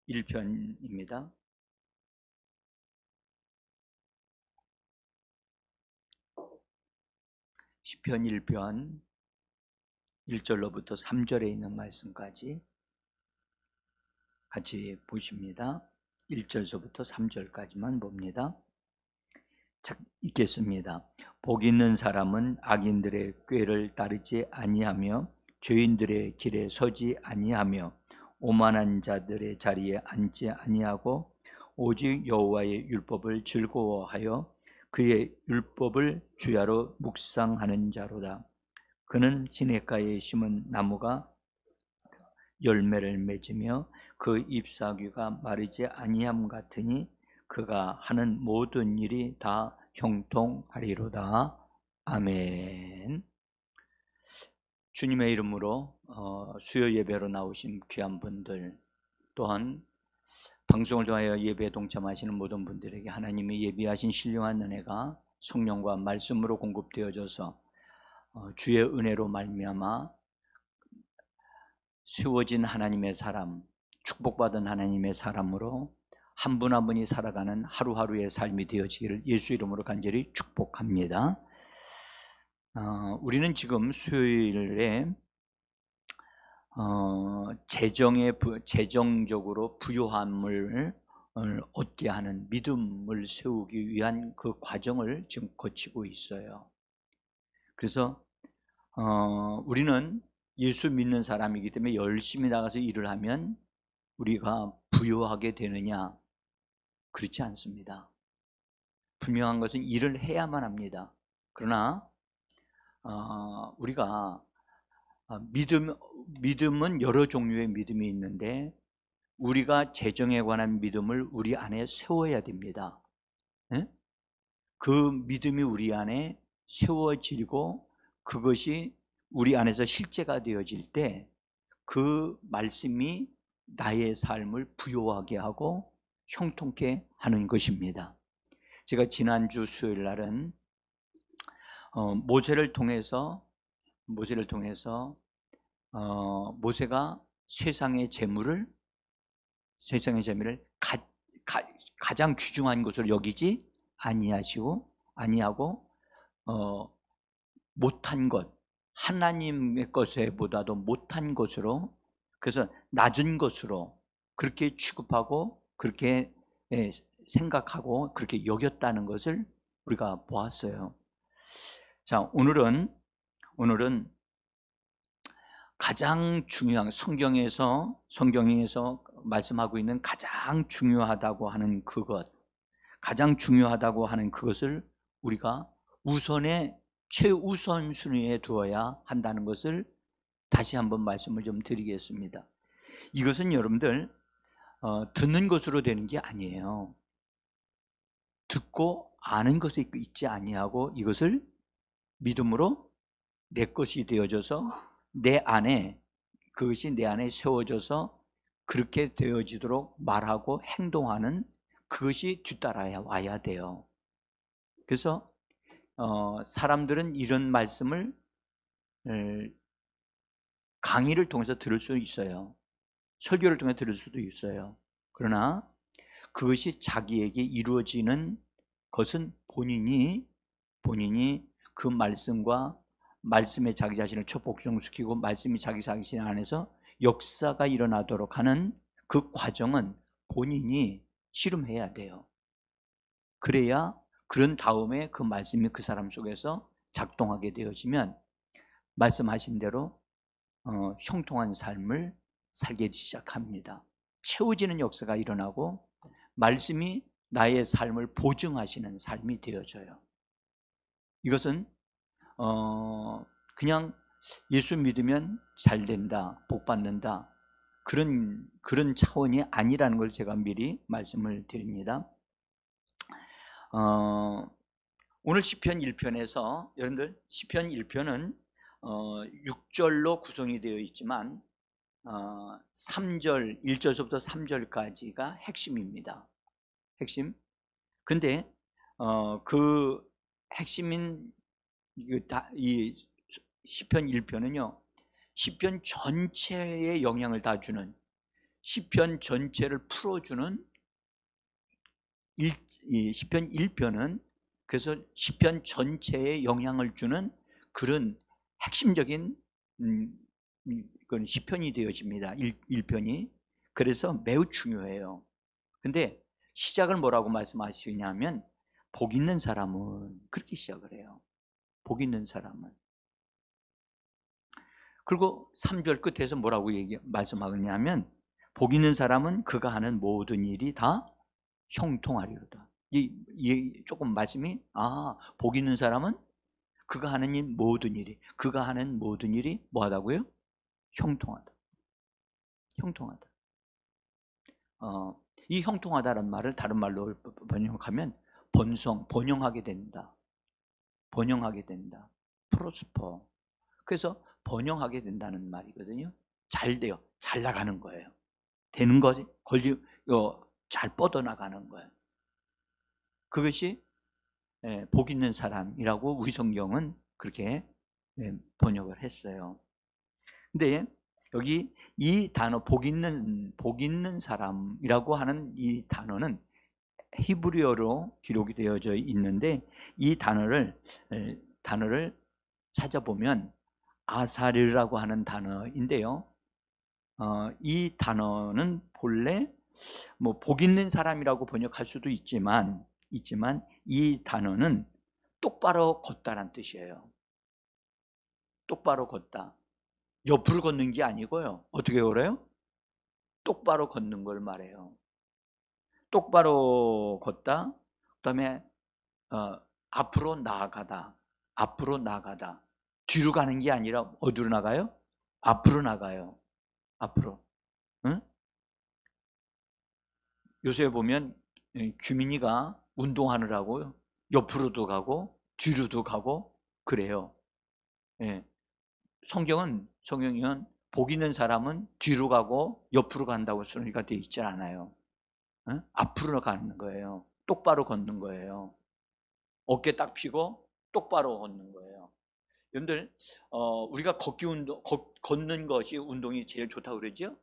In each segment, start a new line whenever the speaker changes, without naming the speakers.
1편입니다. 시편 1편 1절로부터 3절에 있는 말씀까지 같이 보십니다. 1절서부터 3절까지만 봅니다. 읽겠습니다. 복 있는 사람은 악인들의 꾀를 따르지 아니하며 죄인들의 길에 서지 아니하며 오만한 자들의 자리에 앉지 아니하고 오직 여호와의 율법을 즐거워하여 그의 율법을 주야로 묵상하는 자로다. 그는 시냇가에 심은 나무가 열매를 맺으며 그 잎사귀가 마르지 아니함 같으니 그가 하는 모든 일이 다 형통하리로다. 아멘. 주님의 이름으로 수요 예배로 나오신 귀한 분들, 또한 방송을 통하여 예배에 동참하시는 모든 분들에게 하나님의 예비하신 신령한 은혜가 성령과 말씀으로 공급되어져서 주의 은혜로 말미암아 세워진 하나님의 사람, 축복받은 하나님의 사람으로 한 분 한 분이 살아가는 하루하루의 삶이 되어지기를 예수 이름으로 간절히 축복합니다. 우리는 지금 수요일에 재정적으로 부유함을 얻게 하는 믿음을 세우기 위한 그 과정을 지금 거치고 있어요. 그래서 우리는 예수 믿는 사람이기 때문에 열심히 나가서 일을 하면 우리가 부유하게 되느냐? 그렇지 않습니다. 분명한 것은 일을 해야만 합니다. 그러나 우리가 믿음은 여러 종류의 믿음이 있는데 우리가 재정에 관한 믿음을 우리 안에 세워야 됩니다. 네? 그 믿음이 우리 안에 세워지고 그것이 우리 안에서 실제가 되어질 때 그 말씀이 나의 삶을 부요하게 하고 형통케 하는 것입니다. 제가 지난주 수요일 날은 모세를 통해서 모세가 세상의 재물을 가장 귀중한 것으로 여기지 아니하고 못한 것, 하나님의 것에보다도 못한 것으로, 그래서 낮은 것으로 그렇게 취급하고 그렇게 생각하고 그렇게 여겼다는 것을 우리가 보았어요. 자, 오늘은 가장 중요한 성경에서 말씀하고 있는 가장 중요하다고 하는 가장 중요하다고 하는 그것을 우리가 최우선 순위에 두어야 한다는 것을 다시 한번 말씀을 좀 드리겠습니다. 이것은 여러분들 듣는 것으로 되는 게 아니에요. 듣고 아는 것이 있지 아니하고 이것을 믿음으로 내 것이 되어져서 그것이 내 안에 세워져서 그렇게 되어지도록 말하고 행동하는 그것이 뒤따라 와야 돼요. 그래서 사람들은 이런 말씀을 강의를 통해서 들을 수 있어요. 설교를 통해 들을 수도 있어요. 그러나 그것이 자기에게 이루어지는 것은 본인이 그 말씀에 자기 자신을 복종시키고 말씀이 자기 자신 안에서 역사가 일어나도록 하는 그 과정은 본인이 씨름해야 돼요. 그래야 그런 다음에 그 말씀이 그 사람 속에서 작동하게 되어지면 말씀하신 대로 형통한 삶을 살게 시작합니다. 채워지는 역사가 일어나고 말씀이 나의 삶을 보증하시는 삶이 되어져요. 이것은 그냥 예수 믿으면 잘 된다, 복 받는다, 그런 차원이 아니라는 걸 제가 미리 말씀을 드립니다. 오늘 시편 1편에서 여러분들 시편 1편은 6절로 구성이 되어 있지만 1절서부터 3절까지가 핵심입니다. 핵심. 근데 그 핵심인 이 시편 1편은요, 시편 전체에 영향을 다 주는, 시편 전체를 풀어주는 시편 1편은 그래서 시편 전체에 영향을 주는 그런 핵심적인 그런 시편이 되어집니다. 1편이. 그래서 매우 중요해요. 근데 시작을 뭐라고 말씀하시냐면 복 있는 사람은 그렇게 시작을 해요. 복 있는 사람은. 그리고 3절 끝에서 뭐라고 말씀하느냐면 복 있는 사람은 그가 하는 모든 일이 다 형통하리로다. 조금 말씀이 복 있는 사람은 그가 하는 모든 일이 뭐하다고요? 형통하다. 형통하다. 이 형통하다는 말을 다른 말로 번역하면 번영하게 된다. 번영하게 된다. 프로스퍼. 그래서 번영하게 된다는 말이거든요. 잘 돼요. 잘 나가는 거예요. 되는 거지. 잘 뻗어나가는 거예요. 그것이 복 있는 사람이라고 우리 성경은 그렇게 번역을 했어요. 근데 여기 이 단어 복 있는 사람이라고 하는 이 단어는 히브리어로 기록이 되어져 있는데 이 단어를 찾아보면 아사르라고 하는 단어인데요. 이 단어는 본래 뭐 복 있는 사람이라고 번역할 수도 있지만 이 단어는 똑바로 걷다란 뜻이에요. 똑바로 걷다. 옆으로 걷는 게 아니고요. 어떻게 걸어요? 똑바로 걷는 걸 말해요. 똑바로 걷다. 그다음에 앞으로 나아가다. 앞으로 나가다. 뒤로 가는 게 아니라 어디로 나가요? 앞으로 나가요. 앞으로. 응? 요새 보면 규민이가 운동하느라고 옆으로도 가고 뒤로도 가고 그래요. 예. 성경은 복 있는 사람은 뒤로 가고 옆으로 간다고 소리가 되어 있지 않아요. 응? 앞으로 가는 거예요. 똑바로 걷는 거예요. 어깨 딱 펴고 똑바로 걷는 거예요. 여러분들 우리가 걷는 것이 운동이 제일 좋다고 그러죠?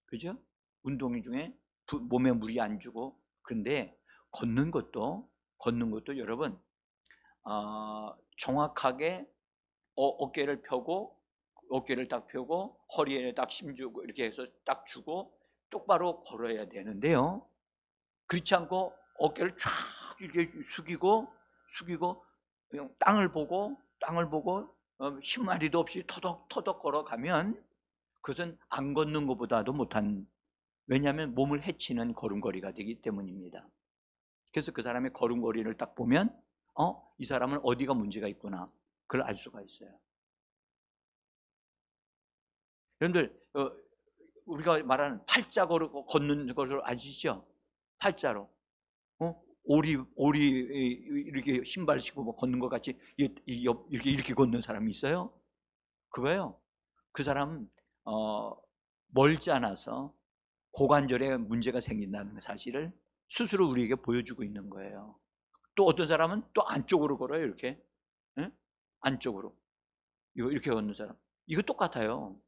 그죠? 운동 중에 몸에 무리 안 주고. 그런데 걷는 것도 여러분 정확하게 어깨를 딱 펴고 허리에 딱 힘주고 이렇게 해서 딱 주고 똑바로 걸어야 되는데요. 그렇지 않고 어깨를 쫙 이렇게 숙이고 그냥 땅을 보고 힘마리도 없이 터덕터덕 걸어가면 그것은 안 걷는 것보다도 못한, 왜냐하면 몸을 해치는 걸음걸이가 되기 때문입니다. 그래서 그 사람의 걸음걸이를 딱 보면 이 사람은 어디가 문제가 있구나 그걸 알 수가 있어요. 여러분들 우리가 말하는 팔자로 걷는 것을 아시죠? 팔자로 오리 이렇게 신발 신고 뭐 걷는 것 같이 이렇게 걷는 사람이 있어요. 그거요. 그 사람은 멀지 않아서 고관절에 문제가 생긴다는 사실을 스스로 우리에게 보여주고 있는 거예요. 또 어떤 사람은 또 안쪽으로 걸어요. 이렇게 안쪽으로 이렇게 걷는 사람, 이거 똑같아요.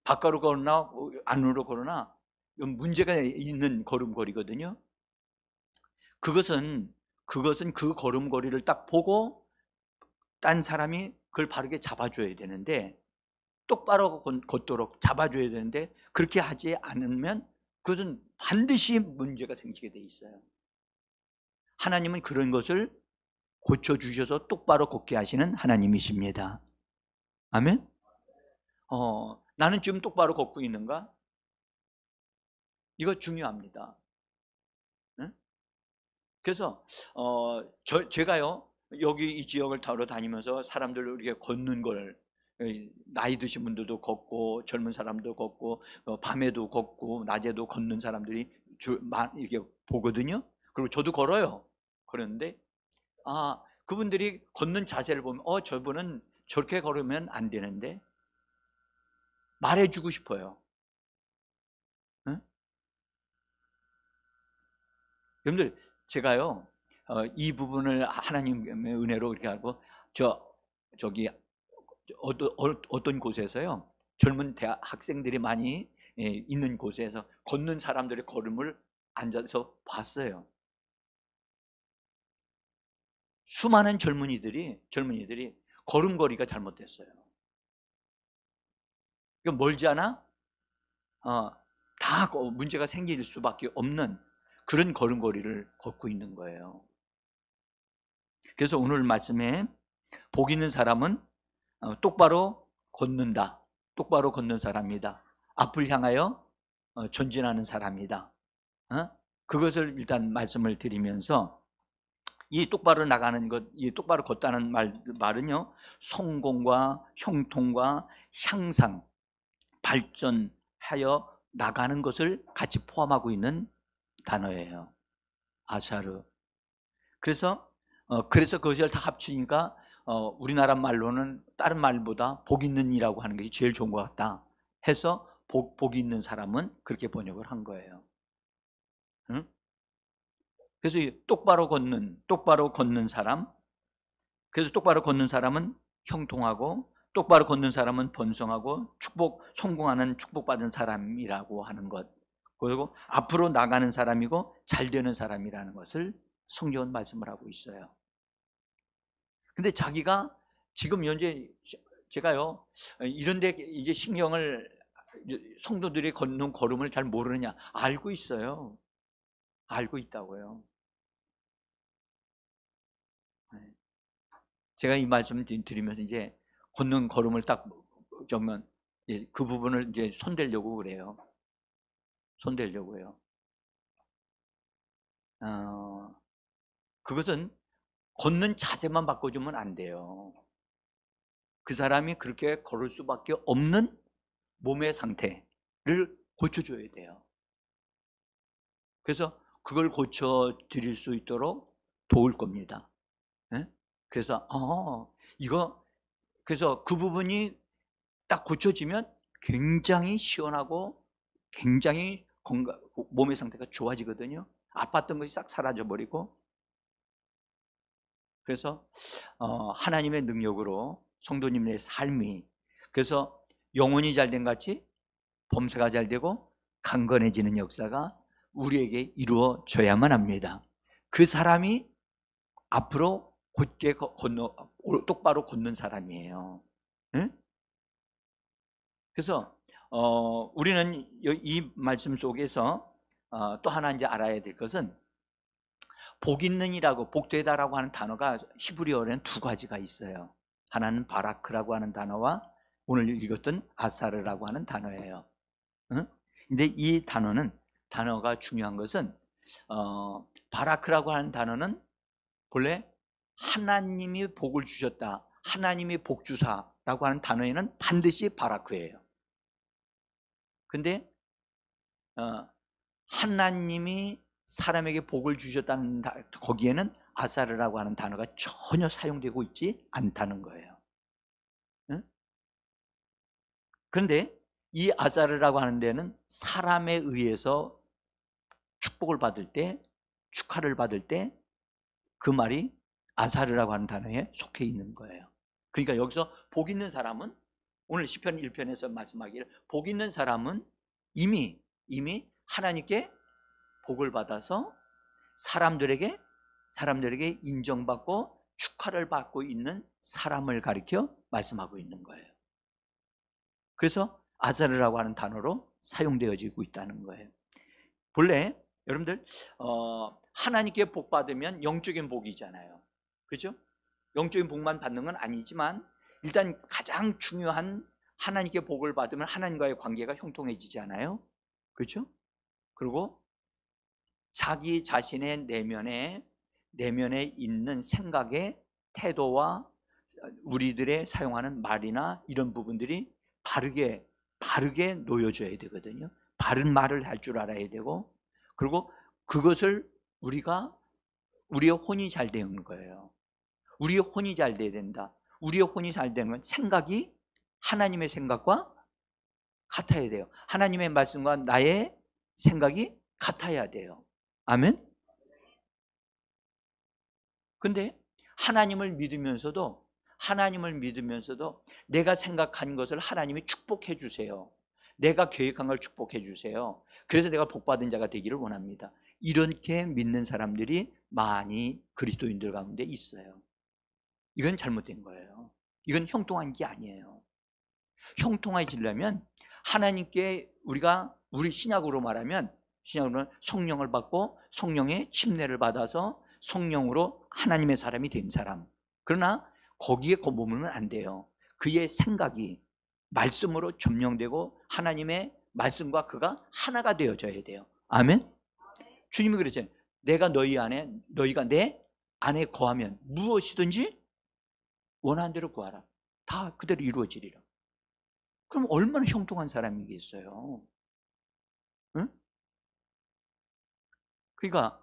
바깥으로 걸으나 안으로 걸으나 문제가 있는 걸음걸이거든요. 그것은 그 걸음걸이를 딱 보고 딴 사람이 그걸 바르게 잡아줘야 되는데, 똑바로 걷도록 잡아줘야 되는데 그렇게 하지 않으면 그것은 반드시 문제가 생기게 돼 있어요. 하나님은 그런 것을 고쳐주셔서 똑바로 걷게 하시는 하나님이십니다. 아멘? 나는 지금 똑바로 걷고 있는가? 이거 중요합니다. 응? 그래서 제가요 여기 이 지역을 타러 다니면서 사람들 이렇게 걷는 걸, 나이 드신 분들도 걷고 젊은 사람도 걷고 밤에도 걷고 낮에도 걷는 사람들이 이렇게 보거든요. 그리고 저도 걸어요. 그런데 그분들이 걷는 자세를 보면 저분은 저렇게 걸으면 안 되는데 말해주고 싶어요. 응? 여러분들 제가요 이 부분을 하나님의 은혜로 이렇게 하고 저기 어떤 곳에서요 젊은 학생들이 많이 있는 곳에서 걷는 사람들의 걸음을 앉아서 봤어요. 수많은 젊은이들이 걸음걸이가 잘못됐어요. 이거 멀지 않아? 다 문제가 생길 수밖에 없는 그런 걸음걸이를 걷고 있는 거예요. 그래서 오늘 말씀에 복 있는 사람은 똑바로 걷는다. 똑바로 걷는 사람이다. 앞을 향하여 전진하는 사람이다. 그것을 일단 말씀을 드리면서 이 똑바로 나가는 것, 이 똑바로 걷다는 말은요, 성공과 형통과 향상, 발전하여 나가는 것을 같이 포함하고 있는 단어예요. 아샤르. 그래서 그것을 다 합치니까 우리나라 말로는 다른 말보다 복 있는 이라고 하는 것이 제일 좋은 것 같다 해서 복이 있는 사람은 그렇게 번역을 한 거예요. 응? 그래서 똑바로 걷는 사람, 그래서 똑바로 걷는 사람은 형통하고 똑바로 걷는 사람은 번성하고 성공하는 축복받은 사람이라고 하는 것, 그리고 앞으로 나가는 사람이고 잘 되는 사람이라는 것을 성경은 말씀을 하고 있어요. 근데 자기가 지금 현재 제가요, 이런데 이제 신경을, 성도들이 걷는 걸음을 잘 모르느냐? 알고 있어요. 알고 있다고요. 제가 이 말씀을 드리면서 이제 걷는 걸음을 딱 정면 그 부분을 이제 손대려고 그래요. 손대려고요. 그것은 걷는 자세만 바꿔주면 안 돼요. 그 사람이 그렇게 걸을 수밖에 없는 몸의 상태를 고쳐줘야 돼요. 그래서 그걸 고쳐드릴 수 있도록 도울 겁니다. 네? 그래서 그래서 그 부분이 딱 고쳐지면 굉장히 시원하고 굉장히 몸의 상태가 좋아지거든요. 아팠던 것이 싹 사라져버리고. 그래서 하나님의 능력으로 성도님의 삶이, 그래서 영혼이 잘된 같이 범사가 잘 되고 강건해지는 역사가 우리에게 이루어져야만 합니다. 그 사람이 앞으로 곧게 똑바로 걷는 사람이에요. 응? 그래서 우리는 이 말씀 속에서 또 하나 이제 알아야 될 것은, 복 있는이라고, 복되다라고 하는 단어가 히브리어에는 두 가지가 있어요. 하나는 바라크라고 하는 단어와 오늘 읽었던 아사르라고 하는 단어예요. 응? 근데 이 단어가 중요한 것은, 바라크라고 하는 단어는 본래 하나님이 복을 주셨다, 하나님이 복주사라고 하는 단어에는 반드시 바라크예요. 근데 하나님이 사람에게 복을 주셨다는 거기에는 아사르라고 하는 단어가 전혀 사용되고 있지 않다는 거예요. 응? 그런데 이 아사르라고 하는 데는 사람에 의해서 축복을 받을 때, 축하를 받을 때 그 말이 아사르라고 하는 단어에 속해 있는 거예요. 그러니까 여기서 복 있는 사람은, 오늘 시편 1편에서 말씀하기를 복 있는 사람은 이미 하나님께 복을 받아서 사람들에게 인정받고 축하를 받고 있는 사람을 가리켜 말씀하고 있는 거예요. 그래서 아사르라고 하는 단어로 사용되어지고 있다는 거예요. 본래 여러분들 하나님께 복 받으면 영적인 복이잖아요. 그렇죠? 영적인 복만 받는 건 아니지만 일단 가장 중요한, 하나님께 복을 받으면 하나님과의 관계가 형통해지잖아요. 그렇죠? 그리고 자기 자신의 내면에 있는 생각의 태도와 우리들의 사용하는 말이나 이런 부분들이 바르게 놓여져야 되거든요. 바른 말을 할 줄 알아야 되고, 그리고 그것을 우리의 혼이 잘 되는 거예요. 우리의 혼이 잘 돼야 된다. 우리의 혼이 잘 되는 건 생각이 하나님의 생각과 같아야 돼요. 하나님의 말씀과 나의 생각이 같아야 돼요. 아멘? 근데 하나님을 믿으면서도 내가 생각한 것을 하나님이 축복해 주세요. 내가 계획한 걸 축복해 주세요. 그래서 내가 복받은 자가 되기를 원합니다. 이렇게 믿는 사람들이 많이 그리스도인들 가운데 있어요. 이건 잘못된 거예요. 이건 형통한 게 아니에요. 형통해지려면 하나님께 우리 신약으로 말하면 성령을 받고 성령의 침례를 받아서 성령으로 하나님의 사람이 된 사람. 그러나 거기에 머물면 안 돼요. 그의 생각이 말씀으로 점령되고 하나님의 말씀과 그가 하나가 되어져야 돼요. 아멘? 주님이 그랬잖아요. 너희가 내 안에 거하면 무엇이든지 원하는 대로 구하라. 다 그대로 이루어지리라. 그럼 얼마나 형통한 사람이겠어요? 응? 그러니까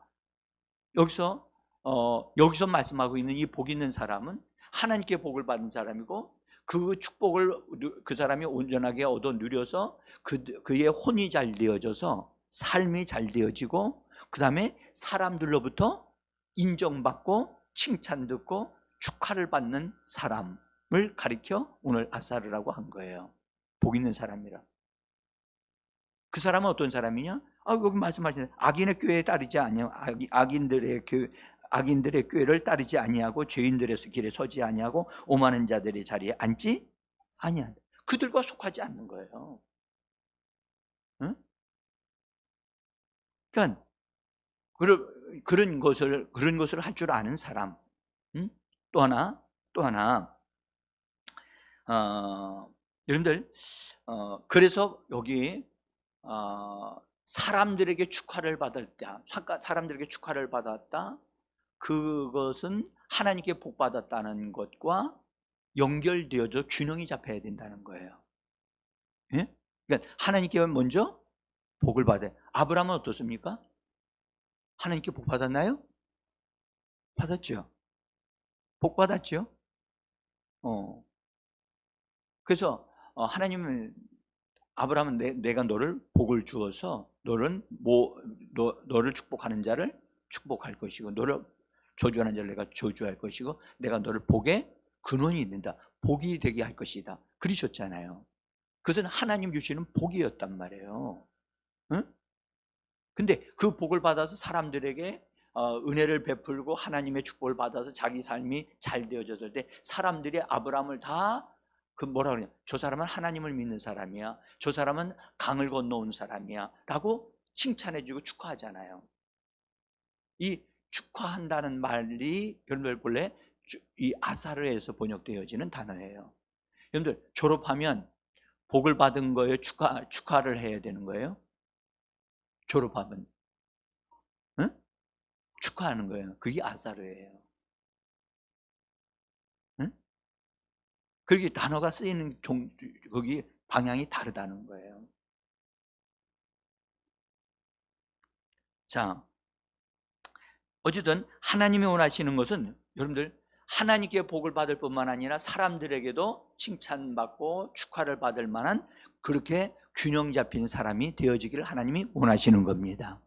여기서 말씀하고 있는 이 복 있는 사람은 하나님께 복을 받은 사람이고, 그 축복을 그 사람이 온전하게 얻어 누려서 그의 혼이 잘 되어져서 삶이 잘 되어지고, 그 다음에 사람들로부터 인정받고 칭찬 듣고 축하를 받는 사람을 가리켜 오늘 아사르라고 한 거예요. 복 있는 사람이라. 그 사람은 어떤 사람이냐? 여기 말씀하시는 악인의 꾀에 따르지 아니하고, 악인들의 꾀를 따르지 아니하고, 죄인들의 길에 서지 아니하고, 오만한 자들의 자리에 앉지 아니한다. 그들과 속하지 않는 거예요. 응? 그러니까 그런 것을 할 줄 아는 사람. 응? 또 하나 여러분들, 그래서 여기 사람들에게 축하를 받았다. 그것은 하나님께 복 받았다는 것과 연결되어져 균형이 잡혀야 된다는 거예요. 예? 그러니까 하나님께 먼저 복을 받아요. 아브라함은 어떻습니까? 하나님께 복 받았나요? 받았죠. 복 받았죠. 그래서 하나님은 아브라함은 내가 너를 복을 주어서 너를 축복하는 자를 축복할 것이고, 너를 저주하는 자를 내가 저주할 것이고, 내가 너를 복의 근원이 있는다, 복이 되게 할 것이다, 그러셨잖아요. 그것은 하나님 주시는 복이었단 말이에요. 응? 근데 그 복을 받아서 사람들에게 은혜를 베풀고 하나님의 축복을 받아서 자기 삶이 잘 되어졌을 때 사람들이 아브라함을 다 뭐라 그러냐, 저 사람은 하나님을 믿는 사람이야, 저 사람은 강을 건너온 사람이야 라고 칭찬해주고 축하하잖아요. 이 축하한다는 말이 여러분들 본래 이 아사르에서 번역되어지는 단어예요. 여러분들 졸업하면 복을 받은 거에 축하를 해야 되는 거예요. 졸업하면 응? 축하하는 거예요. 그게 아사르예요. 응? 그게 단어가 쓰이는 거기 방향이 다르다는 거예요. 자, 어쨌든 하나님이 원하시는 것은 여러분들 하나님께 복을 받을 뿐만 아니라 사람들에게도 칭찬받고 축하를 받을 만한 그렇게 균형 잡힌 사람이 되어지기를 하나님이 원하시는 겁니다.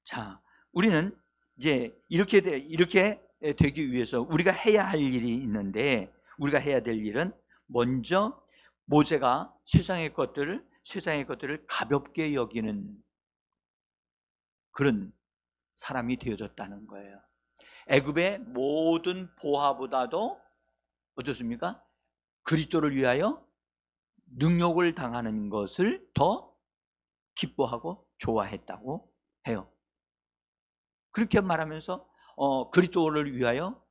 자, 우리는 이제 이렇게 되기 위해서 우리가 해야 할 일이 있는데, 우리가 해야 될 일은 먼저 모세가 세상의 것들을 가볍게 여기는 그런 사람이 되어졌다는 거예요. 애굽의 모든 보화보다도 어떻습니까? 그리스도를 위하여 능욕을 당하는 것을 더 기뻐하고 좋아했다고 해요. 그렇게 말하면서 그리스도를 위하여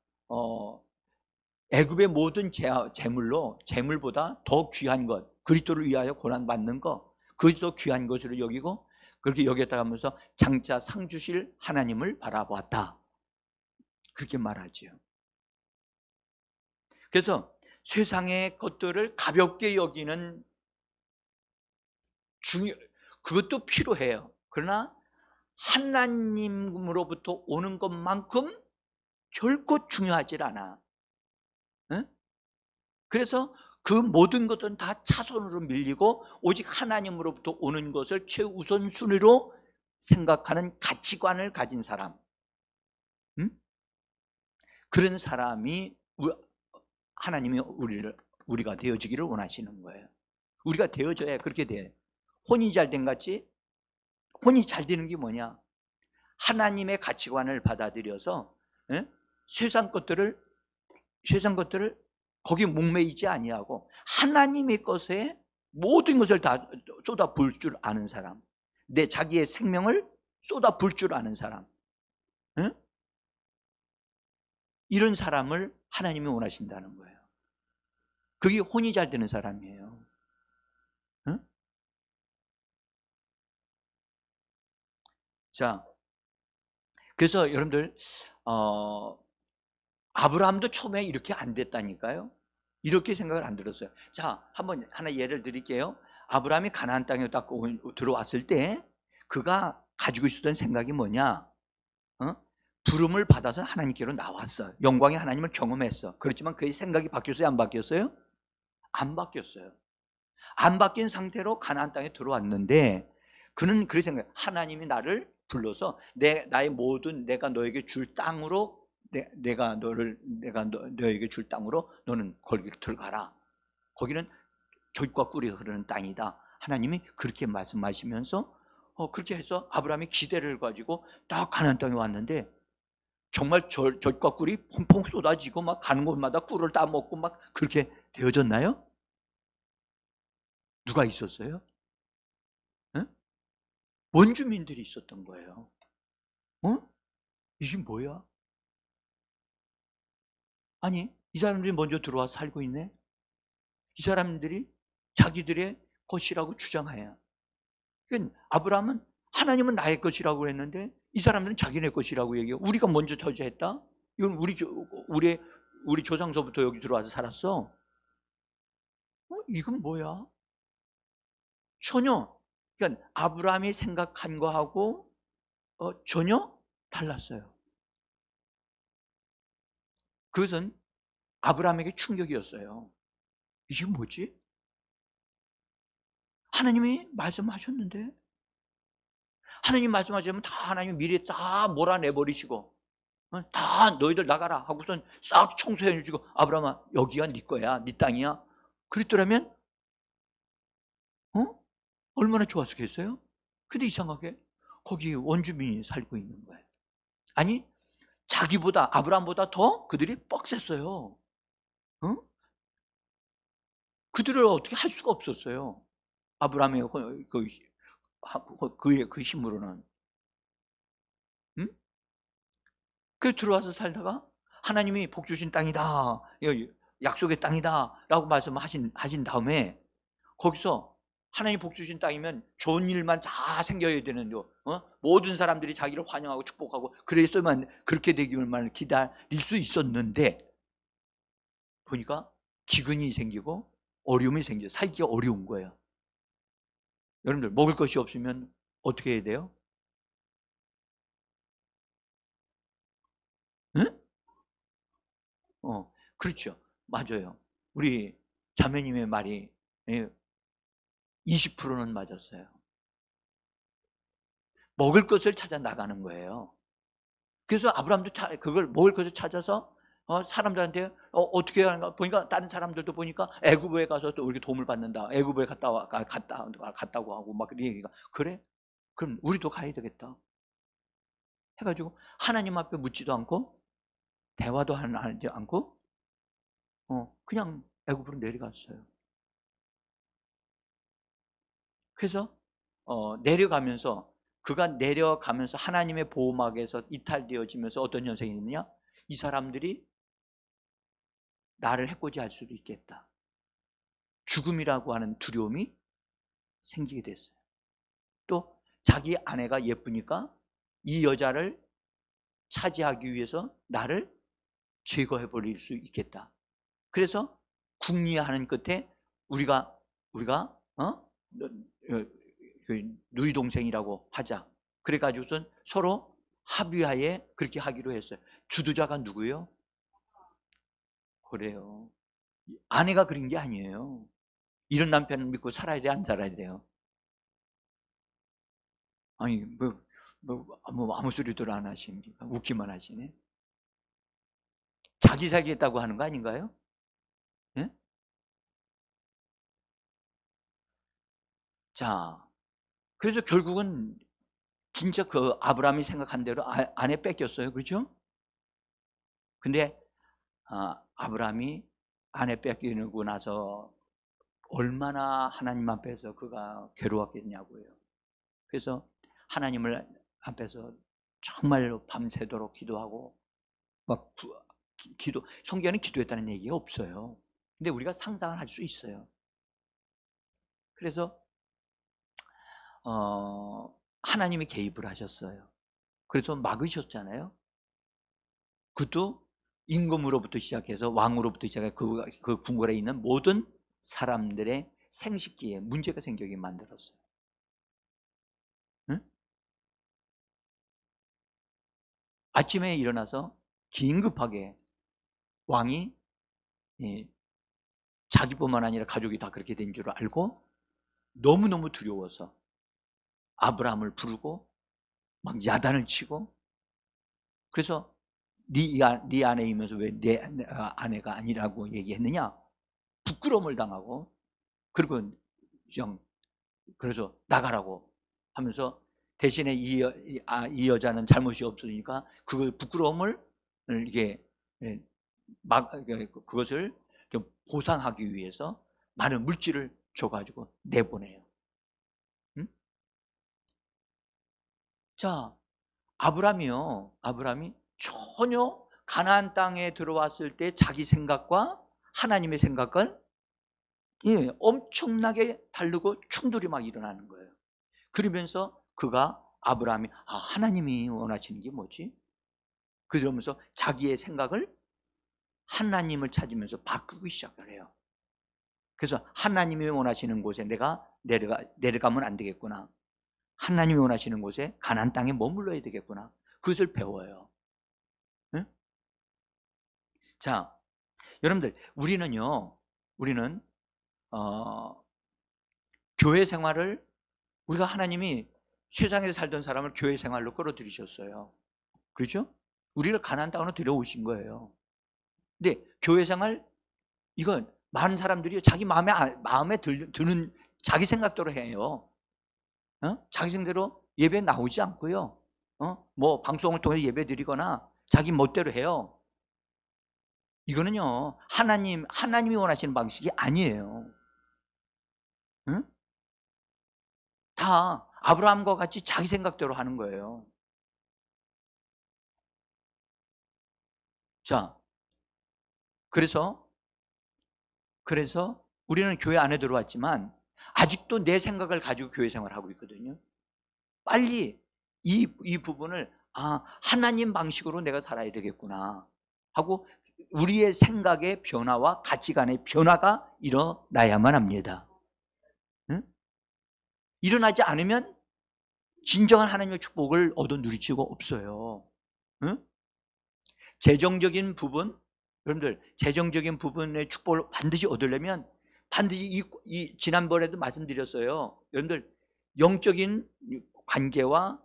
애굽의 모든 재물보다 더 귀한 것, 그리스도를 위하여 고난받는 것, 그리스도 귀한 것으로 여기고, 그렇게 여겼다 하면서 장차 상 주실 하나님을 바라보았다, 그렇게 말하죠. 그래서 세상의 것들을 가볍게 여기는 그것도 필요해요. 그러나 하나님으로부터 오는 것만큼 결코 중요하지 않아. 응? 그래서 그 모든 것들은 다 차선으로 밀리고 오직 하나님으로부터 오는 것을 최우선순위로 생각하는 가치관을 가진 사람, 응? 그런 사람이 하나님이 우리가 되어지기를 원하시는 거예요. 우리가 되어져야 그렇게 돼. 혼이 잘 된 같이. 혼이 잘 되는 게 뭐냐? 하나님의 가치관을 받아들여서 세상 것들을 거기에 목매이지 아니하고 하나님의 것에 모든 것을 다 쏟아 부을 줄 아는 사람, 내 자기의 생명을 쏟아 부을 줄 아는 사람, 이런 사람을 하나님이 원하신다는 거예요. 그게 혼이 잘 되는 사람이에요. 자, 그래서 여러분들 아브라함도 처음에 이렇게 안 됐다니까요. 이렇게 생각을 안 들었어요. 자, 한번 하나 예를 드릴게요. 아브라함이 가나안 땅에 딱 들어왔을 때 그가 가지고 있었던 생각이 뭐냐? 부름을 받아서 하나님께로 나왔어. 영광의 하나님을 경험했어. 그렇지만 그의 생각이 바뀌었어요? 안 바뀌었어요? 안 바뀌었어요. 안 바뀐 상태로 가나안 땅에 들어왔는데 그는 그렇게 생각해요. 하나님이 나를 불러서 나의 모든 내가 너에게 줄 땅으로 내가 너에게 줄 땅으로 너는 거기를 들어가라. 거기는 젖과 꿀이 흐르는 땅이다. 하나님이 그렇게 말씀하시면서 그렇게 해서 아브라함이 기대를 가지고 딱 가나안 땅에 왔는데 정말 젖과 꿀이 펑펑 쏟아지고 막 가는 곳마다 꿀을 따먹고 막 그렇게 되어졌나요? 누가 있었어요? 원주민들이 있었던 거예요. 이게 뭐야? 아니, 이 사람들이 먼저 들어와 살고 있네? 이 사람들이 자기들의 것이라고 주장해요. 그러니까 아브라함은 하나님은 나의 것이라고 했는데 이 사람들은 자기네 것이라고 얘기해요. 우리가 먼저 저지했다? 이건 우리 조상서부터 여기 들어와서 살았어. 이건 뭐야? 전혀. 그러니까 아브라함이 생각한 거하고 전혀 달랐어요. 그것은 아브라함에게 충격이었어요. 이게 뭐지? 하나님이 말씀하셨는데 하나님 말씀하시면 다 하나님 미래에 다 몰아내버리시고 다 너희들 나가라 하고선 싹 청소해 주시고 아브라함아 여기가 네 거야 네 땅이야 그랬더라면 얼마나 좋았겠어요? 근데 이상하게 거기 원주민이 살고 있는 거예요. 아니 자기보다 아브라함보다 더 그들이 뻑셌어요. 그들을 어떻게 할 수가 없었어요. 아브라함의 그 힘으로는. 그 들어와서 살다가 하나님이 복 주신 땅이다, 약속의 땅이다 라고 말씀하신 다음에 거기서 하나님 복 주신 땅이면 좋은 일만 다 생겨야 되는데 모든 사람들이 자기를 환영하고 축복하고 그래서만 그렇게 되기만 기다릴 수 있었는데 보니까 기근이 생기고 어려움이 생겨요. 살기가 어려운 거예요. 여러분들 먹을 것이 없으면 어떻게 해야 돼요? 응? 그렇죠. 맞아요. 우리 자매님의 말이 20%는 맞았어요. 먹을 것을 찾아 나가는 거예요. 그래서 아브라함도 그걸 먹을 것을 찾아서 사람들한테 어떻게 하는가 보니까 다른 사람들도 보니까 애굽에 가서 또 이렇게 도움을 받는다. 애굽에 갔다고 하고 막 얘기가 그래? 그럼 우리도 가야 되겠다. 해가지고 하나님 앞에 묻지도 않고 대화도 하지 않고 그냥 애굽으로 내려갔어요. 그래서 내려가면서 그가 내려가면서 하나님의 보호막에서 이탈되어지면서 어떤 현상이 있느냐? 이 사람들이 나를 해코지할 수도 있겠다. 죽음이라고 하는 두려움이 생기게 됐어요. 또 자기 아내가 예쁘니까 이 여자를 차지하기 위해서 나를 제거해 버릴 수 있겠다. 그래서 궁리하는 끝에 우리가 누이 동생이라고 하자. 그래가지고선 서로 합의하에 그렇게 하기로 했어요. 주도자가 누구예요? 그래요. 아내가 그린 게 아니에요. 이런 남편을 믿고 살아야 돼, 안 살아야 돼요? 아니 아무 소리도 안 하십니까? 웃기만 하시네. 자기 살겠다고 하는 거 아닌가요? 예? 자, 그래서 결국은 진짜 그 아브라함이 생각한 대로 아내 뺏겼어요. 그렇죠? 근데 아브라함이 아내 뺏기고 나서 얼마나 하나님 앞에서 그가 괴로웠겠냐고요. 그래서 하나님을 앞에서 정말 밤새도록 기도하고 막 기도, 성경에는 기도했다는 얘기가 없어요. 근데 우리가 상상을 할 수 있어요. 그래서 하나님이 개입을 하셨어요. 그래서 막으셨잖아요. 그것도 임금으로부터 시작해서 왕으로부터 시작해서 그 궁궐에 있는 모든 사람들의 생식기에 문제가 생기게 만들었어요. 응? 아침에 일어나서 긴급하게 왕이 자기뿐만 아니라 가족이 다 그렇게 된 줄 알고 너무너무 두려워서 아브라함을 부르고 막 야단을 치고, 그래서 네 아내이면서 왜 내 아내가 아니라고 얘기했느냐, 부끄러움을 당하고, 그리고 그래서 나가라고 하면서 대신에 이 여자는 잘못이 없으니까 그 부끄러움을 이게 그것을 좀 보상하기 위해서 많은 물질을 줘가지고 내보내요. 응? 자, 아브라함이 전혀 가나안 땅에 들어왔을 때 자기 생각과 하나님의 생각을 엄청나게 다르고 충돌이 막 일어나는 거예요. 그러면서 아브라함이 하나님이 원하시는 게 뭐지? 그러면서 자기의 생각을 하나님을 찾으면서 바꾸기 시작을 해요. 그래서 하나님이 원하시는 곳에 내가 내려가면 안 되겠구나. 하나님이 원하시는 곳에 가나안 땅에 머물러야 되겠구나. 그것을 배워요. 응? 자, 여러분들, 우리는 교회 생활을, 우리가 하나님이 세상에서 살던 사람을 교회 생활로 끌어들이셨어요. 그렇죠? 우리를 가나안 땅으로 들여오신 거예요. 근데 교회 생활, 이건 많은 사람들이 자기 마음에 드는 자기 생각대로 해요. 자기 생각대로 예배 나오지 않고요. 뭐 방송을 통해서 예배 드리거나 자기 멋대로 해요. 이거는요, 하나님이 원하시는 방식이 아니에요. 응? 다 아브라함과 같이 자기 생각대로 하는 거예요. 자, 그래서 우리는 교회 안에 들어왔지만 아직도 내 생각을 가지고 교회 생활을 하고 있거든요. 빨리 이 부분을 하나님 방식으로 내가 살아야 되겠구나 하고 우리의 생각의 변화와 가치관의 변화가 일어나야만 합니다. 응? 일어나지 않으면 진정한 하나님의 축복을 얻어 누릴 수가 없어요. 응? 재정적인 부분, 여러분들 재정적인 부분의 축복을 반드시 얻으려면 반드시 지난번에도 말씀드렸어요. 여러분들 영적인 관계와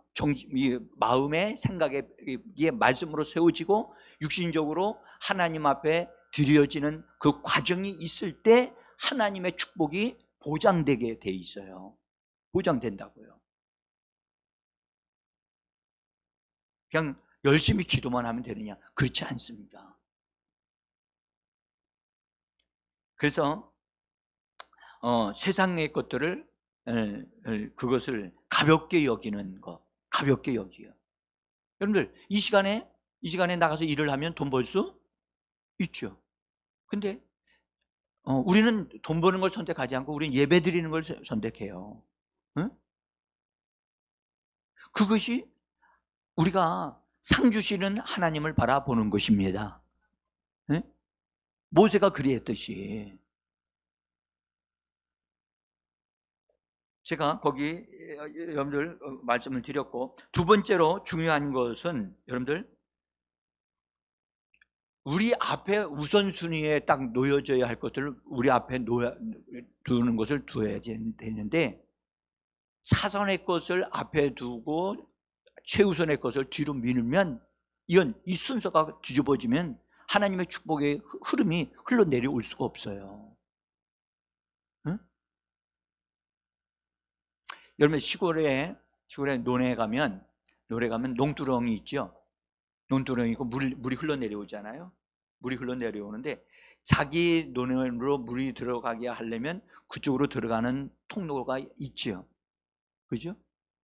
마음의 생각의 말씀으로 세워지고 육신적으로 하나님 앞에 드려지는 그 과정이 있을 때 하나님의 축복이 보장되게 돼 있어요. 보장된다고요. 그냥 열심히 기도만 하면 되느냐? 그렇지 않습니다. 그래서 세상의 것들을 그것을 가볍게 여기는 거, 가볍게 여기요. 여러분들 이 시간에 나가서 일을 하면 돈 벌 수 있죠. 근데 우리는 돈 버는 걸 선택하지 않고 우리는 예배 드리는 걸 선택해요. 응? 그것이 우리가 상 주시는 하나님을 바라보는 것입니다. 응? 모세가 그리했듯이. 제가 거기 여러분들 말씀을 드렸고, 두 번째로 중요한 것은 여러분들 우리 앞에 우선순위에 딱 놓여져야 할 것들을 우리 앞에 두는 것을 두어야 되는데, 차선의 것을 앞에 두고 최우선의 것을 뒤로 미루면 이 순서가 뒤집어지면 하나님의 축복의 흐름이 흘러내려올 수가 없어요. 응? 여러분 시골에 논에 가면 농두렁이 있죠. 논두렁이고 물이 흘러내려오잖아요. 물이 흘러내려오는데 자기 논으로 물이 들어가게 하려면 그쪽으로 들어가는 통로가 있죠. 그죠?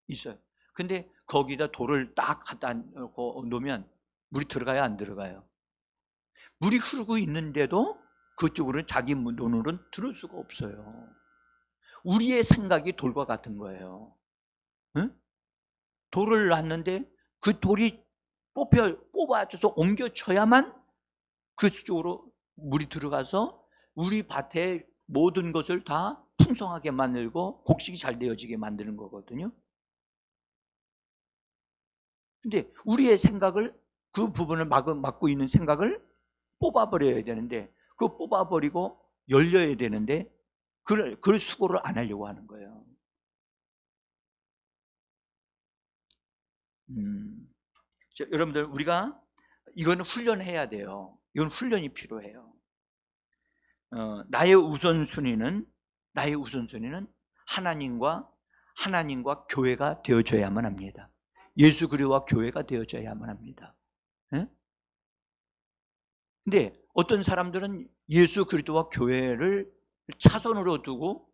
있어요. 근데 거기다 돌을 딱 갖다 놓으면 물이 들어가요, 안 들어가요? 물이 흐르고 있는데도 그쪽으로는 자기 논으로는 들을 수가 없어요. 우리의 생각이 돌과 같은 거예요. 응? 돌을 놨는데 그 돌이 뽑아줘서 옮겨쳐야만 그쪽으로 물이 들어가서 우리 밭에 모든 것을 다 풍성하게 만들고 곡식이 잘 되어지게 만드는 거거든요. 근데 우리의 생각을, 그 부분을 막고 있는 생각을 뽑아버려야 되는데, 그 뽑아버리고 열려야 되는데 그걸 수고를 안 하려고 하는 거예요. 여러분들, 우리가 이거는 훈련해야 돼요. 이건 훈련이 필요해요. 나의 우선순위는 하나님과 교회가 되어져야만 합니다. 예수 그리스도와 교회가 되어져야만 합니다. 네? 근데 어떤 사람들은 예수 그리스도와 교회를 차선으로 두고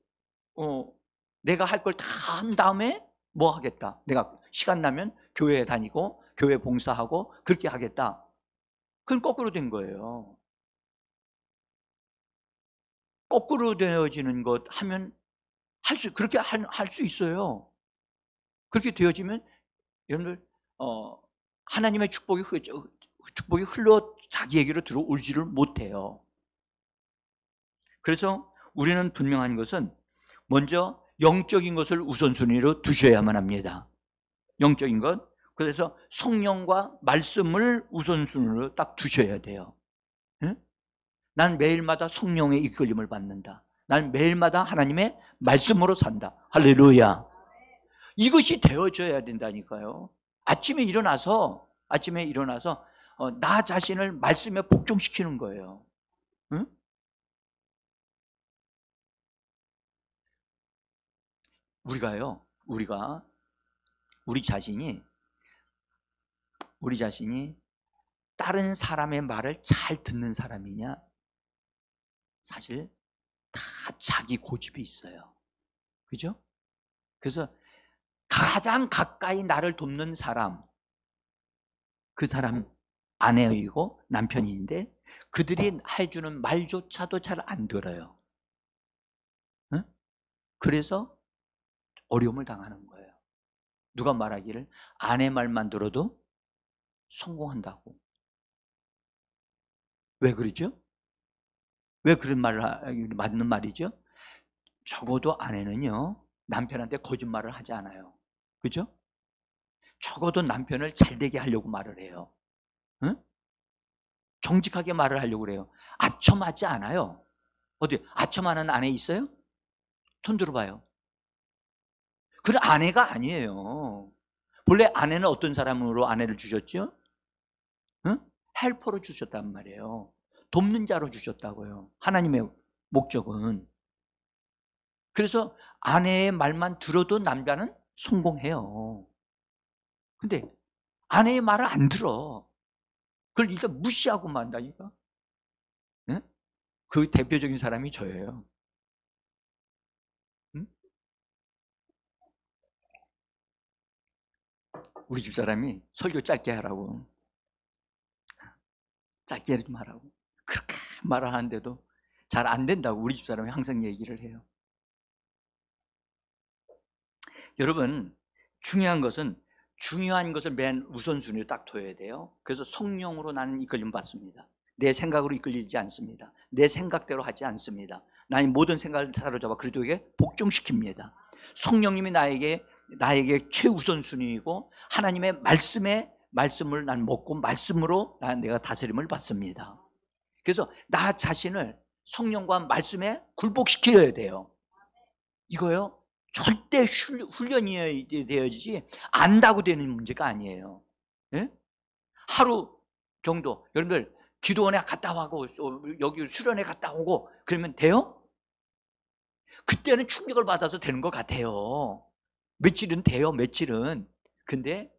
내가 할 걸 다 한 다음에 뭐 하겠다, 내가 시간 나면 교회에 다니고 교회 봉사하고 그렇게 하겠다. 그건 거꾸로 된 거예요. 거꾸로 되어지는 것 하면 그렇게 할 수 있어요. 그렇게 되어지면 여러분들 하나님의 축복이 흘러 자기에게로 들어올지를 못해요. 그래서 우리는 분명한 것은 먼저 영적인 것을 우선순위로 두셔야만 합니다. 영적인 것. 그래서 성령과 말씀을 우선순위로 딱 두셔야 돼요. 응? 난 매일마다 성령의 이끌림을 받는다. 난 매일마다 하나님의 말씀으로 산다. 할렐루야. 이것이 되어져야 된다니까요. 아침에 일어나서 나 자신을 말씀에 복종시키는 거예요. 응? 우리가 우리 자신이 다른 사람의 말을 잘 듣는 사람이냐? 사실 다 자기 고집이 있어요. 그죠? 그래서 가장 가까이 나를 돕는 사람, 그 사람 아내이고 남편인데 그들이 해주는 말조차도 잘 안 들어요. 응? 그래서 어려움을 당하는 거예요. 누가 말하기를 아내 말만 들어도 성공한다고. 왜 그러죠? 왜 그런 말을 맞는 말이죠? 적어도 아내는요, 남편한테 거짓말을 하지 않아요. 그죠? 적어도 남편을 잘되게 하려고 말을 해요. 응? 정직하게 말을 하려고 그래요. 아첨하지 않아요. 어디 아첨하는 아내 있어요? 손 들어봐요. 그래, 아내가 아니에요. 본래 아내는 어떤 사람으로 아내를 주셨죠? 응? 헬퍼로 주셨단 말이에요. 돕는 자로 주셨다고요. 하나님의 목적은. 그래서 아내의 말만 들어도 남자는 성공해요. 근데 아내의 말을 안 들어. 그걸 일단 무시하고 만다니까. 네? 그 대표적인 사람이 저예요. 응? 우리 집 사람이 설교 짧게 하라고, 짧게 좀 하라고 그렇게 말을 하는데도 잘 안 된다고 우리 집 사람이 항상 얘기를 해요. 여러분, 중요한 것을 맨 우선순위로 딱 둬야 돼요. 그래서 성령으로 나는 이끌림 받습니다. 내 생각으로 이끌리지 않습니다. 내 생각대로 하지 않습니다. 나의 모든 생각을 사로잡아 그리스도에게 복종시킵니다. 성령님이 나에게 최우선순위이고 하나님의 말씀을 난 먹고 말씀으로 내가 다스림을 받습니다. 그래서 나 자신을 성령과 말씀에 굴복시켜야 돼요. 이거요 절대 훈련이 되어지지 안다고 되는 문제가 아니에요. 예? 하루 정도 여러분들 기도원에 갔다 오고 여기 수련회 갔다 오고 그러면 돼요? 그때는 충격을 받아서 되는 것 같아요. 며칠은 돼요, 며칠은. 근데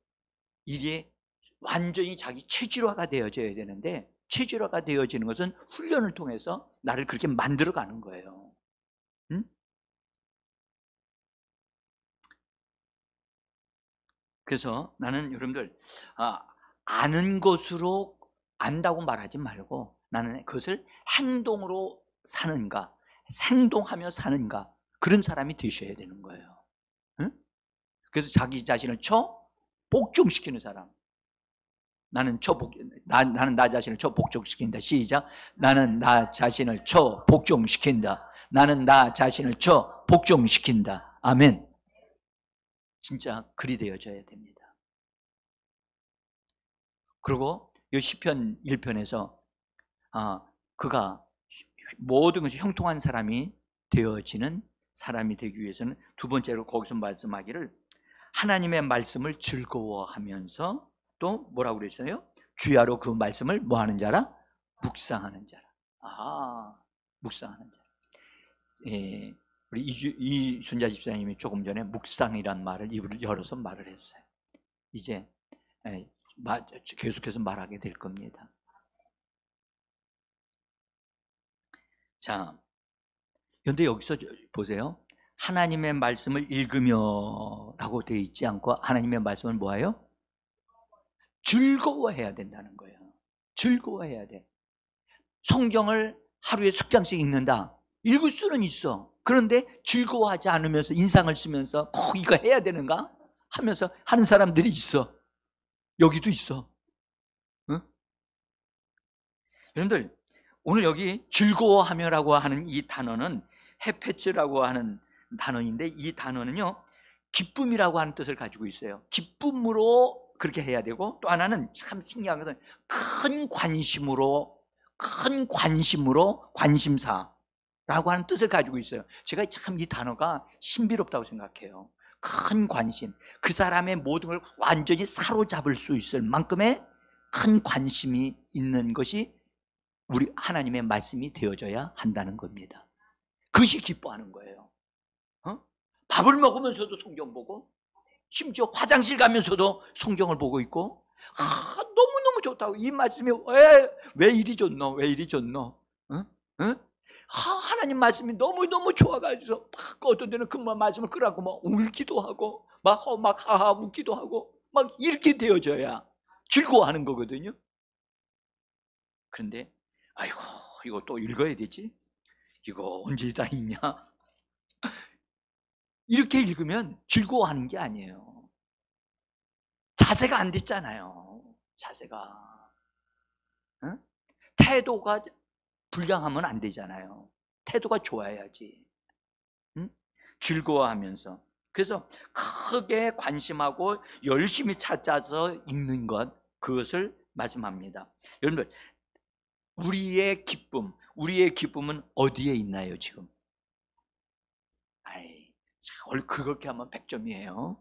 이게 완전히 자기 체질화가 되어져야 되는데, 체질화가 되어지는 것은 훈련을 통해서 나를 그렇게 만들어가는 거예요. 응? 그래서 나는 여러분들, 아는 것으로 안다고 말하지 말고, 나는 그것을 행동으로 사는가, 행동하며 사는가, 그런 사람이 되셔야 되는 거예요. 응? 그래서 자기 자신을 복종시키는 사람. 나는 나 자신을 복종시킨다. 시작. 나는 나 자신을 복종시킨다. 나는 나 자신을 복종시킨다. 아멘. 진짜 그리 되어져야 됩니다. 그리고 이 시편 1편에서 그가 모든 것이 형통한 사람이 되어지는 사람이 되기 위해서는 두 번째로 거기서 말씀하기를 하나님의 말씀을 즐거워하면서 또 뭐라고 그랬어요? 주야로 그 말씀을 뭐 하는 자라? 묵상하는 자라. 묵상하는 자라. 예, 우리 이순자 집사님이 조금 전에 묵상이란 말을 입을 열어서 말을 했어요. 이제 계속해서 말하게 될 겁니다. 자, 그런데 여기서 보세요. 하나님의 말씀을 읽으며 라고 되어 있지 않고 하나님의 말씀을 뭐예요? 즐거워해야 된다는 거예요. 즐거워해야 돼. 성경을 하루에 숙장씩 읽는다. 읽을 수는 있어. 그런데 즐거워하지 않으면서 인상을 쓰면서 꼭 이거 해야 되는가? 하면서 하는 사람들이 있어. 여기도 있어. 응? 여러분들, 오늘 여기 즐거워하며라고 하는 이 단어는 헤페츠라고 하는 단어인데, 이 단어는요 기쁨이라고 하는 뜻을 가지고 있어요. 기쁨으로 그렇게 해야 되고, 또 하나는 참 신기한 것은 큰 관심으로 관심사라고 하는 뜻을 가지고 있어요. 제가 참 이 단어가 신비롭다고 생각해요. 큰 관심, 그 사람의 모든 걸 완전히 사로잡을 수 있을 만큼의 큰 관심이 있는 것이 우리 하나님의 말씀이 되어져야 한다는 겁니다. 그것이 기뻐하는 거예요. 밥을 먹으면서도 성경 보고, 심지어 화장실 가면서도 성경을 보고 있고, 너무너무 좋다고. 이 말씀이 왜 이리 좋노? 왜 이리 좋노? 하나님 말씀이 너무너무 좋아가지고 어떤 데는 그 말씀을 끄라고 막 울기도 하고 막 하하 웃기도 하고 막 이렇게 되어져야 즐거워하는 거거든요. 그런데 아이고 이거 또 읽어야 되지? 이거 언제 다 읽냐? 이렇게 읽으면 즐거워하는 게 아니에요. 자세가 안 됐잖아요. 자세가. 응? 태도가 불량하면 안 되잖아요. 태도가 좋아야지. 응? 즐거워하면서. 그래서 크게 관심하고 열심히 찾아서 읽는 것, 그것을 말씀합니다. 여러분들, 우리의 기쁨은 어디에 있나요 지금? 그렇게 하면 100점이에요.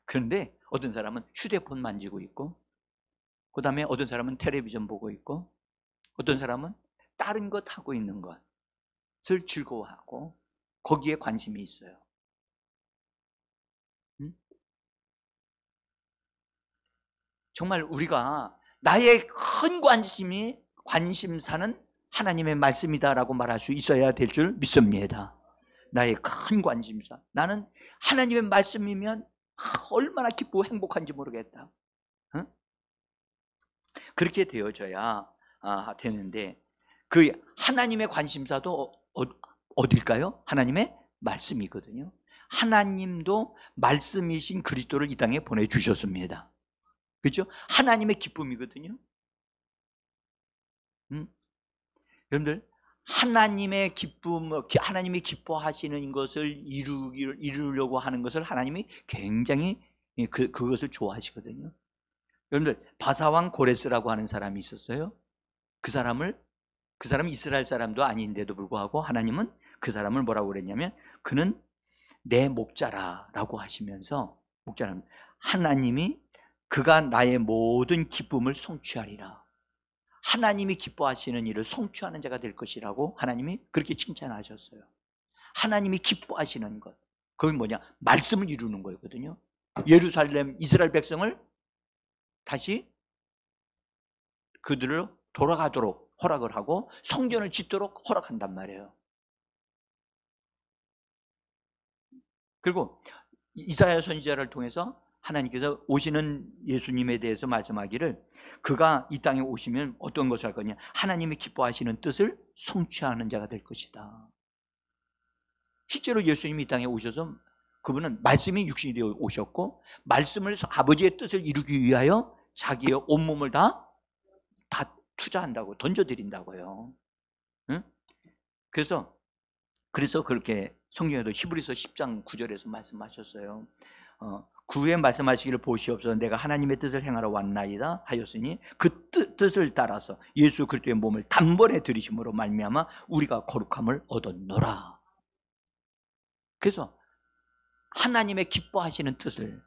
그런데 어떤 사람은 휴대폰 만지고 있고, 그 다음에 어떤 사람은 텔레비전 보고 있고, 어떤 사람은 다른 것 하고 있는 것을 즐거워하고 거기에 관심이 있어요. 정말 우리가 나의 큰 관심사는 하나님의 말씀이다라고 말할 수 있어야 될 줄 믿습니다. 나의 큰 관심사, 나는 하나님의 말씀이면 얼마나 기쁘고 행복한지 모르겠다. 그렇게 되어져야 되는데, 그 하나님의 관심사도 어딜까요? 하나님의 말씀이거든요. 하나님도 말씀이신 그리스도를 이 땅에 보내주셨습니다. 그렇죠? 하나님의 기쁨이거든요. 여러분들, 하나님의 기쁨, 하나님이 기뻐하시는 것을 이루려고 하는 것을 하나님이 굉장히 그것을 좋아하시거든요. 여러분들, 바사왕 고레스라고 하는 사람이 있었어요. 그 사람은 이스라엘 사람도 아닌데도 불구하고 하나님은 그 사람을 뭐라고 그랬냐면, 그는 내 목자라라고 하시면서, 목자는 하나님이 그가 나의 모든 기쁨을 성취하리라. 하나님이 기뻐하시는 일을 성취하는 자가 될 것이라고 하나님이 그렇게 칭찬하셨어요. 하나님이 기뻐하시는 것, 그건 뭐냐? 말씀을 이루는 거거든요. 예루살렘 이스라엘 백성을 다시 그들을 돌아가도록 허락을 하고 성전을 짓도록 허락한단 말이에요. 그리고 이사야 선지자를 통해서 하나님께서 오시는 예수님에 대해서 말씀하기를 그가 이 땅에 오시면 어떤 것을 할 거냐? 하나님이 기뻐하시는 뜻을 성취하는 자가 될 것이다. 실제로 예수님이 이 땅에 오셔서 그분은 말씀이 육신이 되어 오셨고 말씀을 아버지의 뜻을 이루기 위하여 자기의 온몸을 다 투자한다고, 던져드린다고요. 응? 그래서 그렇게 성경에도 히브리서 10장 9절에서 말씀하셨어요. 그 후에 말씀하시기를 보시옵소서 내가 하나님의 뜻을 행하러 왔나이다 하였으니 그 뜻을 따라서 예수 그리스도의 몸을 단번에 들이심으로 말미암아 우리가 거룩함을 얻었노라. 그래서 하나님의 기뻐하시는 뜻을,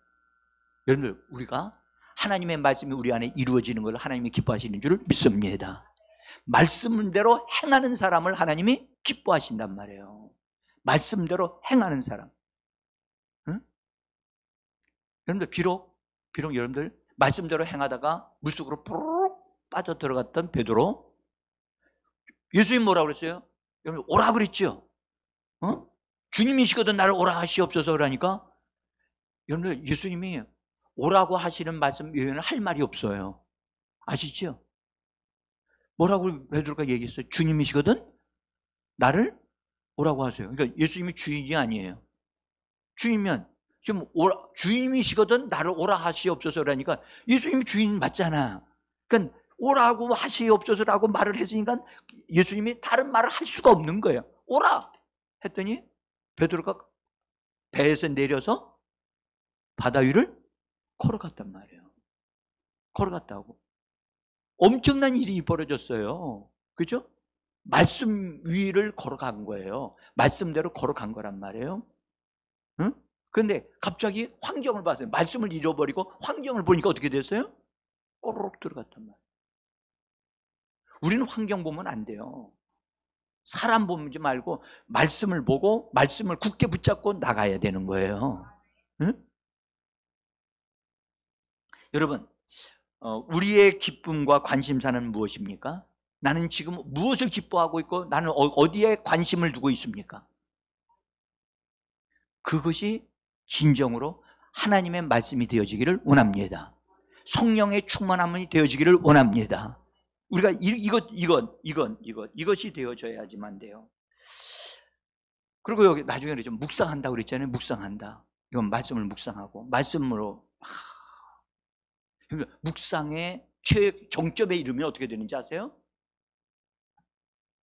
여러분들 우리가 하나님의 말씀이 우리 안에 이루어지는 걸 하나님이 기뻐하시는 줄 믿습니다. 말씀대로 행하는 사람을 하나님이 기뻐하신단 말이에요. 말씀대로 행하는 사람. 응? 여러분들 비록 여러분들 말씀대로 행하다가 물속으로 푸르륵 빠져 들어갔던 베드로, 예수님 뭐라고 그랬어요? 여러분 오라 그랬죠? 주님이시거든 나를 오라 하시옵소서 그러니까 여러분들 예수님이 오라고 하시는 말씀 외에는 할 말이 없어요. 아시죠? 뭐라고 베드로가 얘기했어요? 주님이시거든 나를 오라고 하세요. 그러니까 예수님이 주인이 아니에요. 주인이면 지금 주인이시거든 나를 오라 하시옵소서 그러니까 예수님이 주인 맞잖아. 그러니까 오라고 하시옵소서라고 말을 했으니까 예수님이 다른 말을 할 수가 없는 거예요. 오라 했더니 베드로가 배에서 내려서 바다 위를 걸어갔단 말이에요. 걸어갔다고. 엄청난 일이 벌어졌어요. 그죠? 말씀 위를 걸어간 거예요. 말씀대로 걸어간 거란 말이에요. 응? 그런데 갑자기 환경을 봤어요. 말씀을 잃어버리고 환경을 보니까 어떻게 됐어요? 꼬르륵 들어갔단 말이에요. 우리는 환경 보면 안 돼요. 사람 보지 말고 말씀을 보고 말씀을 굳게 붙잡고 나가야 되는 거예요. 응? 여러분, 우리의 기쁨과 관심사는 무엇입니까? 나는 지금 무엇을 기뻐하고 있고 나는 어디에 관심을 두고 있습니까? 그것이 진정으로 하나님의 말씀이 되어지기를 원합니다. 성령의 충만함이 되어지기를 원합니다. 우리가 이것이 되어져야지만 돼요. 그리고 여기 나중에 좀 묵상한다고 그랬잖아요. 묵상한다. 이건 말씀을 묵상하고 말씀으로 묵상의 정점에 이르면 어떻게 되는지 아세요?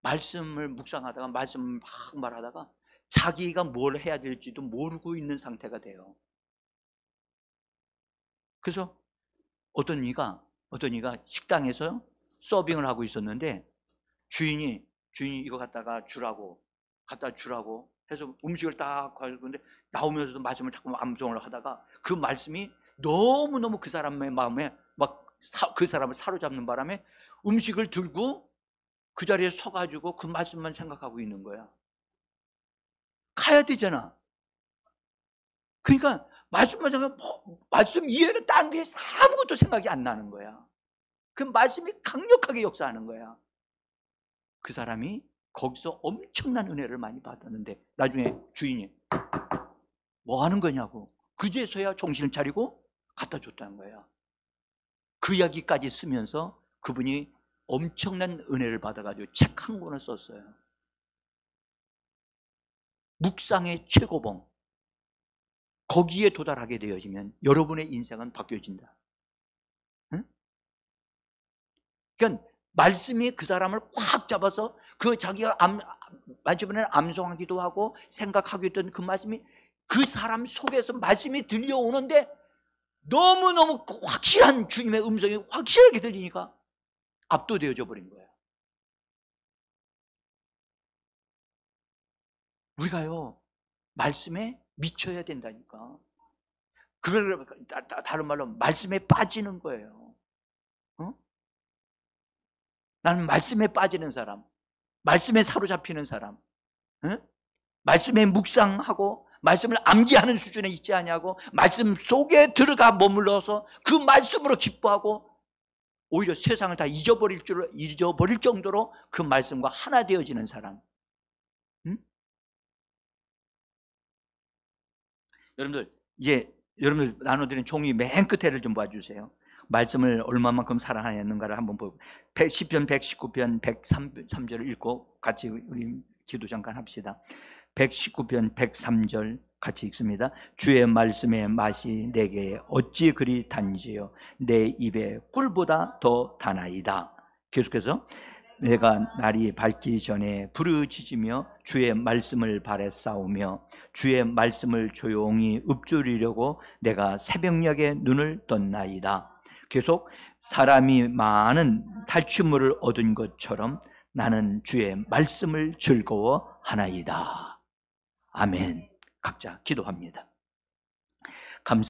말씀을 묵상하다가 말씀을 막 말하다가 자기가 뭘 해야 될지도 모르고 있는 상태가 돼요. 그래서 어떤 이가 식당에서 서빙을 하고 있었는데 주인이 이거 갖다 주라고 해서 음식을 딱 가지고 나오면서도 말씀을 자꾸 암송을 하다가 그 말씀이 너무너무 그 사람의 마음에 막 그 사람을 사로잡는 바람에 음식을 들고 그 자리에 서가지고 그 말씀만 생각하고 있는 거야. 가야 되잖아. 그러니까 말씀만 생각하면 말씀 이해는 다른 게 아무것도 생각이 안 나는 거야. 그 말씀이 강력하게 역사하는 거야. 그 사람이 거기서 엄청난 은혜를 많이 받았는데 나중에 주인이 뭐 하는 거냐고 그제서야 정신을 차리고 갖다 줬다는 거야. 그 이야기까지 쓰면서 그분이 엄청난 은혜를 받아가지고 책 한 권을 썼어요. 묵상의 최고봉. 거기에 도달하게 되어지면 여러분의 인생은 바뀌어진다. 응? 그러니까 말씀이 그 사람을 확 잡아서 그 자기가 마지막에 암송하기도 하고 생각하기도 했던 그 말씀이 그 사람 속에서 말씀이 들려오는데 너무너무 확실한 주님의 음성이 확실하게 들리니까 압도되어져 버린 거예요. 우리가요 말씀에 미쳐야 된다니까. 그걸 다른 말로 말씀에 빠지는 거예요. 나는 말씀에 빠지는 사람, 말씀에 사로잡히는 사람, 말씀에 묵상하고 말씀을 암기하는 수준에 있지 않냐고, 말씀 속에 들어가 머물러서 그 말씀으로 기뻐하고 오히려 세상을 다 잊어버릴 정도로 그 말씀과 하나 되어지는 사람. 응? 여러분들, 이제 여러분들 나눠드린 종이 맨 끝에를 좀 봐주세요. 말씀을 얼마만큼 사랑하였는가를 한번 보고, 시편 119편 103절을 읽고 같이 우리 기도 잠깐 합시다. 119편 103절 같이 읽습니다. 주의 말씀의 맛이 내게 어찌 그리 단지요, 내 입에 꿀보다 더 다나이다. 계속해서 내가 날이 밝기 전에 부르짖으며 주의 말씀을 바래 싸우며 주의 말씀을 조용히 읊조리려고 내가 새벽녘에 눈을 떴나이다. 계속 사람이 많은 탈취물을 얻은 것처럼 나는 주의 말씀을 즐거워하나이다. 아멘. 각자 기도합니다. 감사